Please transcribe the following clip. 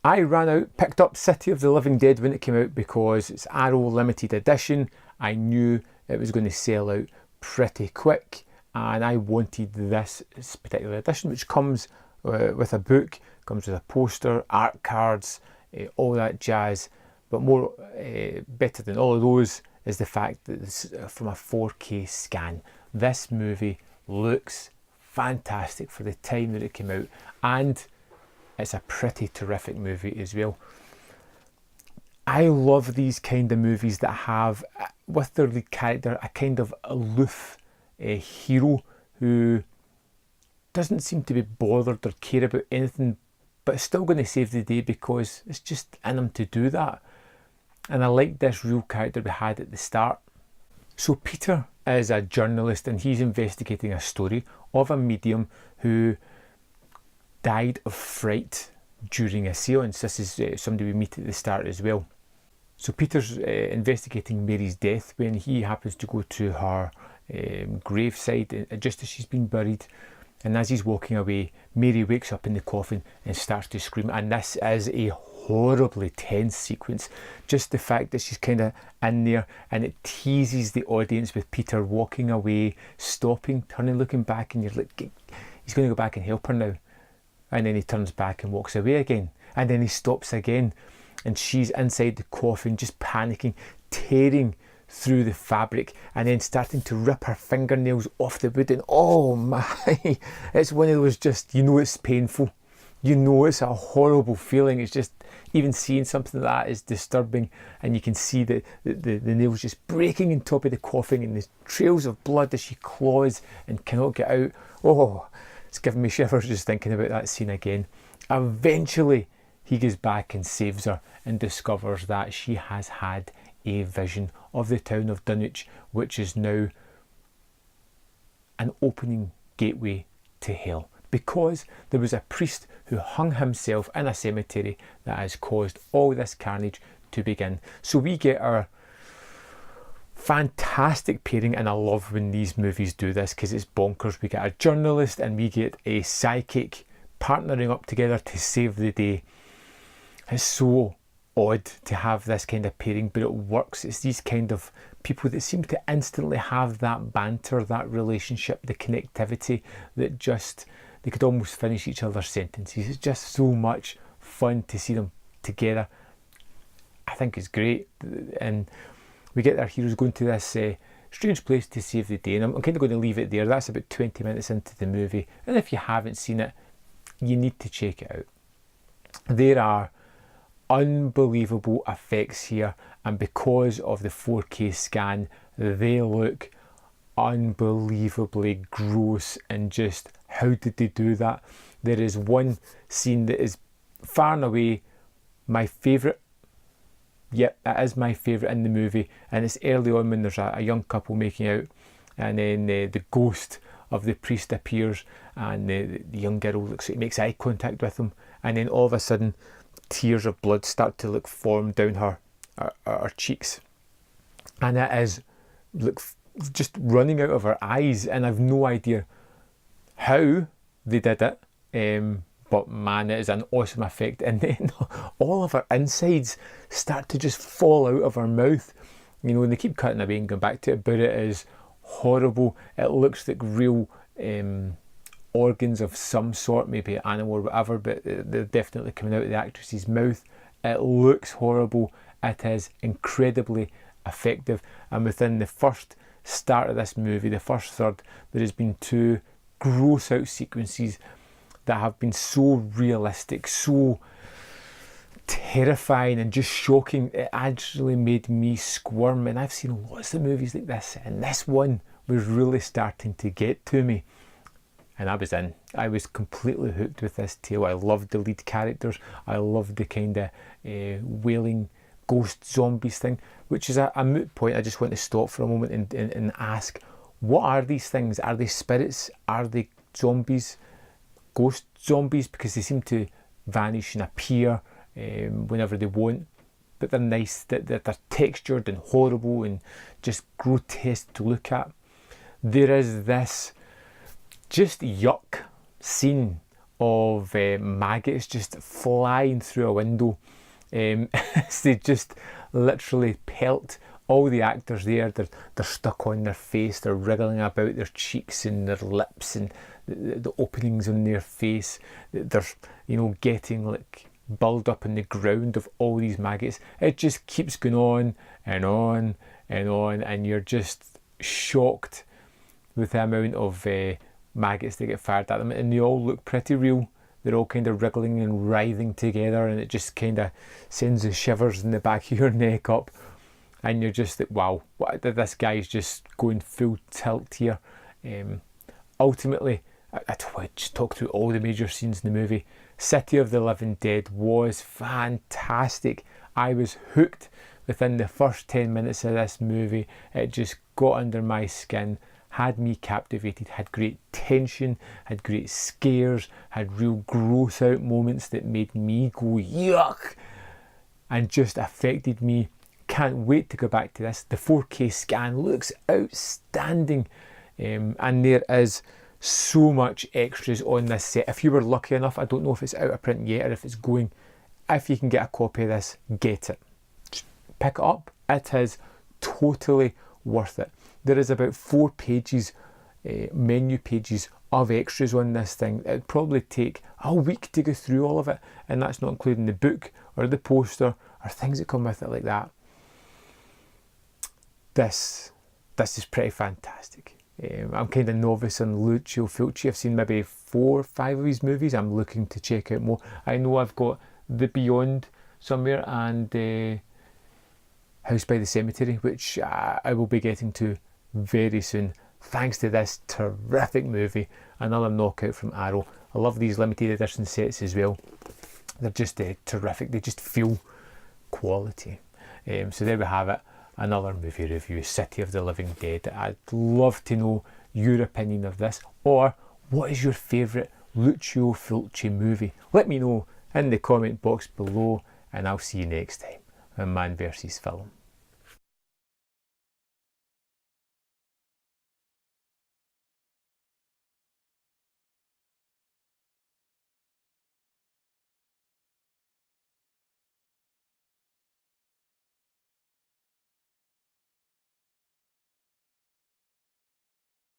I ran out, picked up City of the Living Dead when it came out because it's Arrow limited edition. I knew it was going to sell out pretty quick, and I wanted this particular edition, which comes with a book, comes with a poster, art cards, all that jazz. But more better than all of those is the fact that it's from a 4K scan. This movie looks fantastic for the time that it came out, and it's a pretty terrific movie as well. I love these kind of movies that have, with their lead character, a kind of aloof hero who doesn't seem to be bothered or care about anything, but is still going to save the day because it's just in him to do that. And I like this real character we had at the start. So Peter is a journalist, and he's investigating a story of a medium who died of fright during a seance. This is somebody we meet at the start as well. So Peter's investigating Mary's death when he happens to go to her graveside just as she's been buried. And as he's walking away, Mary wakes up in the coffin and starts to scream. And this is a horribly tense sequence. Just the fact that she's kind of in there, and it teases the audience with Peter walking away, stopping, turning, looking back, and you're like, he's going to go back and help her now. And then he turns back and walks away again. And then he stops again. And she's inside the coffin, just panicking, tearing through the fabric, and then starting to rip her fingernails off the wood. And oh my, it's one of those just, you know it's painful. You know it's a horrible feeling. It's just, even seeing something like that is disturbing. And you can see the nails just breaking on top of the coffin, and the trails of blood as she claws and cannot get out. Oh, it's giving me shivers just thinking about that scene again. Eventually, he goes back and saves her and discovers that she has had a vision of the town of Dunwich, which is now an opening gateway to hell, because there was a priest who hung himself in a cemetery that has caused all this carnage to begin. So we get our fantastic pairing, and I love when these movies do this because it's bonkers. We get a journalist and we get a psychic partnering up together to save the day. It's so odd to have this kind of pairing, but it works. It's these kind of people that seem to instantly have that banter, that relationship, the connectivity, that just, they could almost finish each other's sentences. It's just so much fun to see them together. I think it's great. And we get our heroes going to this strange place to save the day. And I'm kind of going to leave it there. That's about 20 minutes into the movie. And if you haven't seen it, you need to check it out. There are unbelievable effects here, and because of the 4K scan, they look unbelievably gross. And just, how did they do that? There is one scene that is far and away my favourite. Yep, it is my favourite in the movie, and it's early on when there's a young couple making out, and then the ghost of the priest appears, and the young girl makes eye contact with him, and then all of a sudden tears of blood start to form down her cheeks, and it is just running out of her eyes, and I've no idea how they did it, but man, it is an awesome effect. And then all of her insides start to just fall out of her mouth, you know, and they keep cutting away and going back to it, but it is horrible. It looks like real organs of some sort, maybe an animal or whatever, but they're definitely coming out of the actress's mouth. It looks horrible. It is incredibly effective, and within the first start of this movie, the first third, there has been two gross out sequences that have been so realistic, so terrifying and just shocking. It actually made me squirm, and I've seen lots of movies like this, and this one was really starting to get to me. And I was in. I was completely hooked with this tale. I loved the lead characters. I loved the kind of wailing ghost zombies thing, which is a moot point. I just want to stop for a moment and ask, what are these things? Are they spirits? Are they zombies? Ghost zombies? Because they seem to vanish and appear whenever they want. But they're nice. They're textured and horrible and just grotesque to look at. There is this just yuck scene of maggots just flying through a window. They just literally pelt all the actors there. They're stuck on their face, they're wriggling about their cheeks and their lips and the openings on their face. They're, getting like build up in the ground of all these maggots. It just keeps going on and on and on, and you're just shocked with the amount of maggots that get fired at them, and they all look pretty real. They're all kind of wriggling and writhing together, and it just kind of sends the shivers in the back of your neck up, and you're just like, wow, this guy's just going full tilt here. Ultimately, I just talked through all the major scenes in the movie. City of the Living Dead was fantastic. I was hooked within the first 10 minutes of this movie. It just got under my skin, had me captivated, had great tension, had great scares, had real gross out moments that made me go yuck, and just affected me. Can't wait to go back to this. The 4K scan looks outstanding, and there is so much extras on this set. If you were lucky enough, I don't know if it's out of print yet or if it's going, if you can get a copy of this, get it. Just pick it up. It is totally worth it. There is about 4 pages, menu pages of extras on this thing. It'd probably take a week to go through all of it, and that's not including the book or the poster or things that come with it like that. This is pretty fantastic. I'm kind of novice on Lucio Fulci. I've seen maybe 4 or 5 of his movies. I'm looking to check out more. I know I've got The Beyond somewhere and House by the Cemetery, which I will be getting to very soon, thanks to this terrific movie. Another knockout from Arrow. I love these limited edition sets as well. They're just terrific. They just feel quality. So there we have it. Another movie review, City of the Living Dead. I'd love to know your opinion of this, or what is your favourite Lucio Fulci movie? Let me know in the comment box below, and I'll see you next time on Man vs Film.